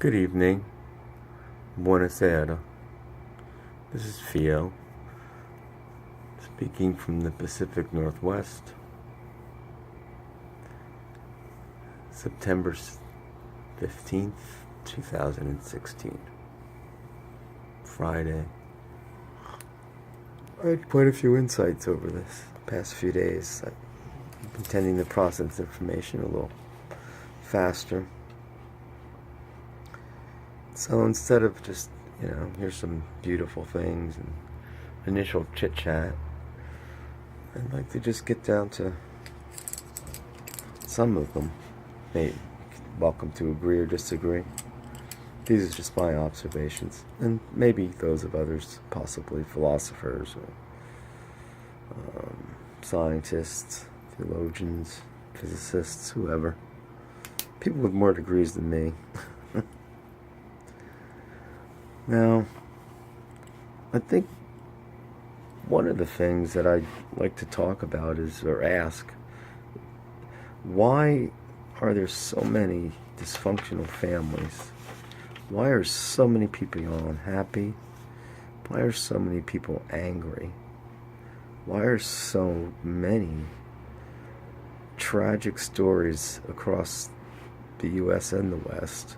Good evening. Buonasera. This is Fio, speaking from the Pacific Northwest. September 15th, 2016. Friday. I had quite a few insights over this past few days. I've been tending to process information a little faster. So instead of just, here's some beautiful things and initial chit chat, I'd like to just get down to some of them. Maybe welcome to agree or disagree. These are just my observations, and maybe those of others, possibly philosophers or scientists, theologians, physicists, whoever. People with more degrees than me. Now, I think one of the things that I'd like to talk about or ask, why are there so many dysfunctional families? Why are so many people unhappy? Why are so many people angry? Why are so many tragic stories across the U.S. and the West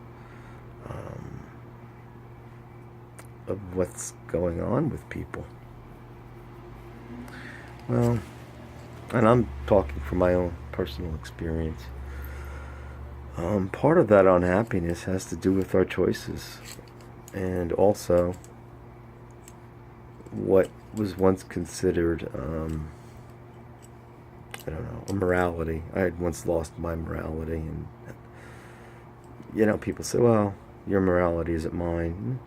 of what's going on with people? Well, and I'm talking from my own personal experience. Part of that unhappiness has to do with our choices, and also what was once considered, a morality. I had once lost my morality, and people say, well, your morality isn't mine.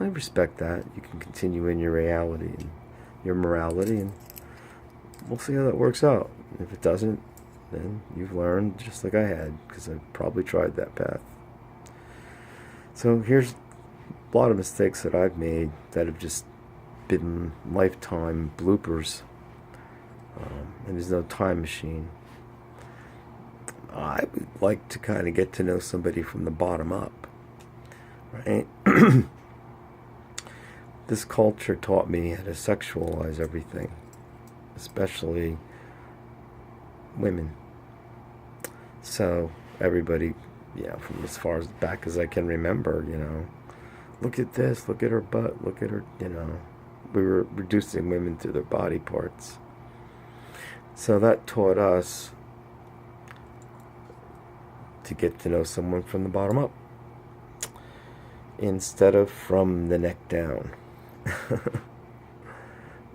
I respect that. You can continue in your reality and your morality, and we'll see how that works out. If it doesn't, then you've learned just like I had, because I probably tried that path. So here's a lot of mistakes that I've made that have just been lifetime bloopers, and there's no time machine. I would like to kind of get to know somebody from the bottom up, right? This culture taught me how to sexualize everything, especially women. So everybody, from as far as back as I can remember, look at this, look at her butt, look at her, we were reducing women to their body parts. So that taught us to get to know someone from the bottom up instead of from the neck down.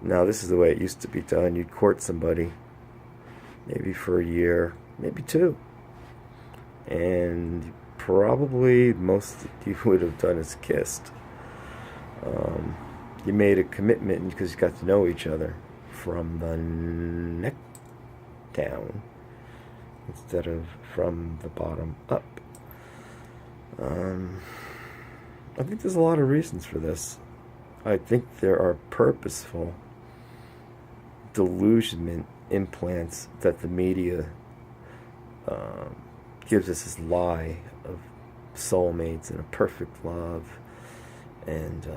Now, this is the way it used to be done. You'd court somebody, maybe for a year, maybe two. And probably most you would have done is kissed. You made a commitment because you got to know each other from the neck down instead of from the bottom up. I think there's a lot of reasons for this. I think there are purposeful delusionment implants that the media gives us this lie of soulmates and a perfect love and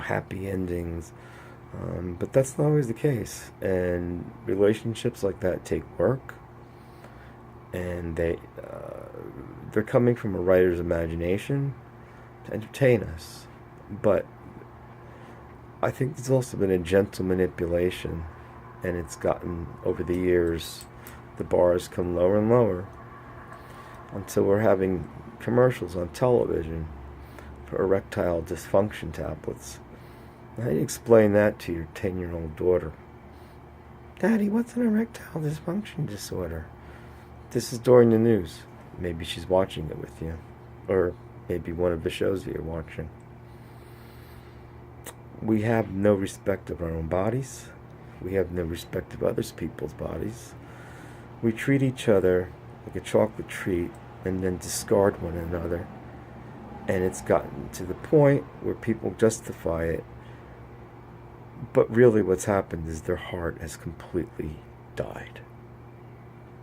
happy endings, but that's not always the case, and relationships like that take work, and they're coming from a writer's imagination to entertain us. But I think there's also been a gentle manipulation, and it's gotten, over the years, the bar has come lower and lower until we're having commercials on television for erectile dysfunction tablets. How do you explain that to your 10-year-old daughter? Daddy, what's an erectile dysfunction disorder? This is during the news. Maybe she's watching it with you, or maybe one of the shows that you're watching. We have no respect of our own bodies. We have no respect of other people's bodies. We treat each other like a chocolate treat and then discard one another. And it's gotten to the point where people justify it. But really what's happened is their heart has completely died.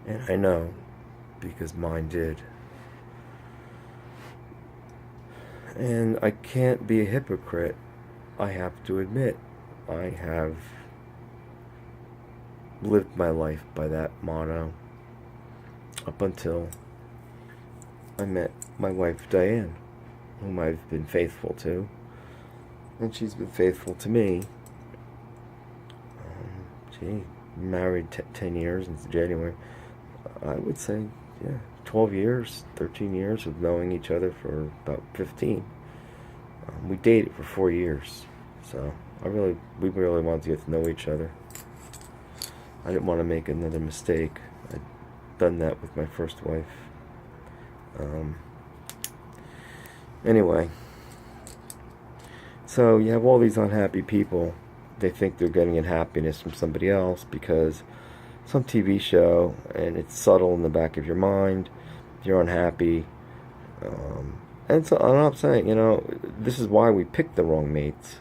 And I know, because mine did. And I can't be a hypocrite. I have to admit, I have lived my life by that motto up until I met my wife Diane, whom I've been faithful to, and she's been faithful to me. She married 10 years in January. I would say, yeah, 12 years, 13 years of knowing each other for about 15. We dated for 4 years, so we really wanted to get to know each other. I didn't want to make another mistake. I'd done that with my first wife. Anyway, so you have all these unhappy people. They think they're getting happiness from somebody else because some TV show, and it's subtle in the back of your mind. You're unhappy. And so I'm not saying, this is why we pick the wrong mates,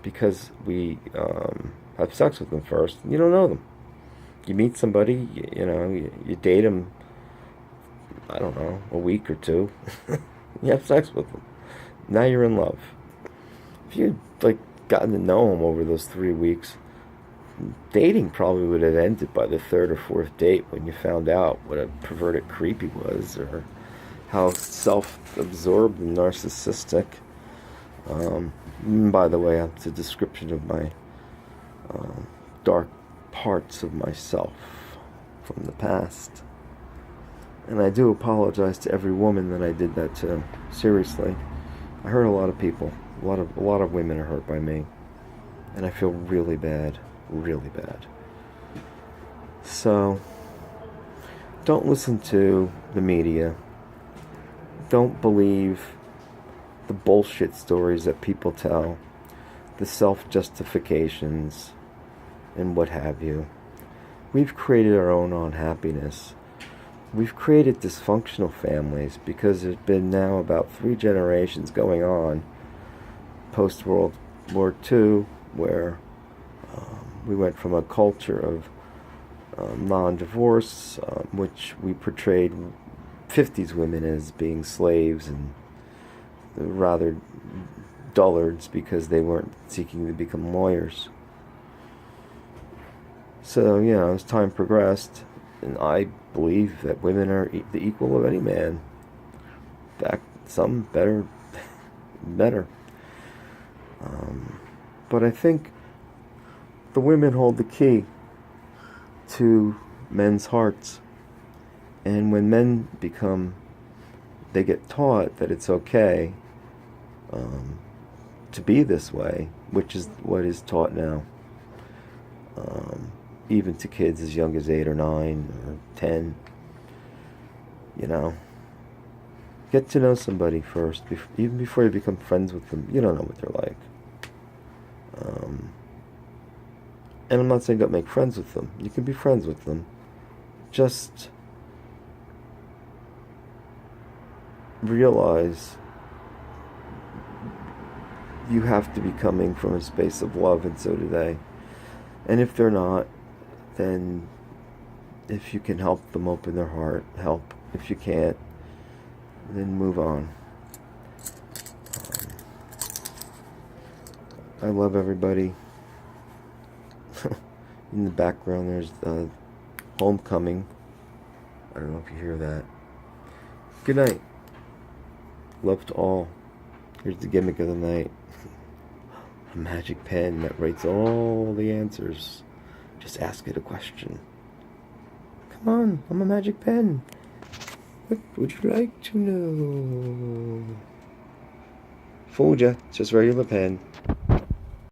because we have sex with them first. You don't know them. You meet somebody, you date them, I don't know, a week or two. You have sex with them. Now you're in love. If you'd gotten to know them over those 3 weeks, dating probably would have ended by the third or fourth date when you found out what a perverted creep he was, or how self-absorbed and narcissistic. By the way, that's a description of my dark parts of myself from the past. And I do apologize to every woman that I did that to. Seriously. I hurt a lot of people. A lot of women are hurt by me. And I feel really bad. Really bad. So, don't listen to the media. Don't believe the bullshit stories that people tell. The self-justifications and what have you. We've created our own unhappiness. We've created dysfunctional families because there's been now about 3 generations going on post-World War II, where we went from a culture of non-divorce, which we portrayed 50s women as being slaves and rather dullards because they weren't seeking to become lawyers. So, as time progressed, and I believe that women are the equal of any man. In fact, some better. But I think the women hold the key to men's hearts. And when men they get taught that it's okay to be this way, which is what is taught now, even to kids as young as 8 or 9 or 10, get to know somebody first, even before you become friends with them. You don't know what they're like. And I'm not saying don't make friends with them. You can be friends with them. Just realize you have to be coming from a space of love, and so do they. And if they're not, then if you can help them open their heart, help. If you can't, then move on. I love everybody. In the background there's Homecoming. I don't know if you hear that. Good night. Love to all. Here's the gimmick of the night. A magic pen that writes all the answers. Just ask it a question. Come on, I'm a magic pen. What would you like to know? Fooled ya, just regular pen.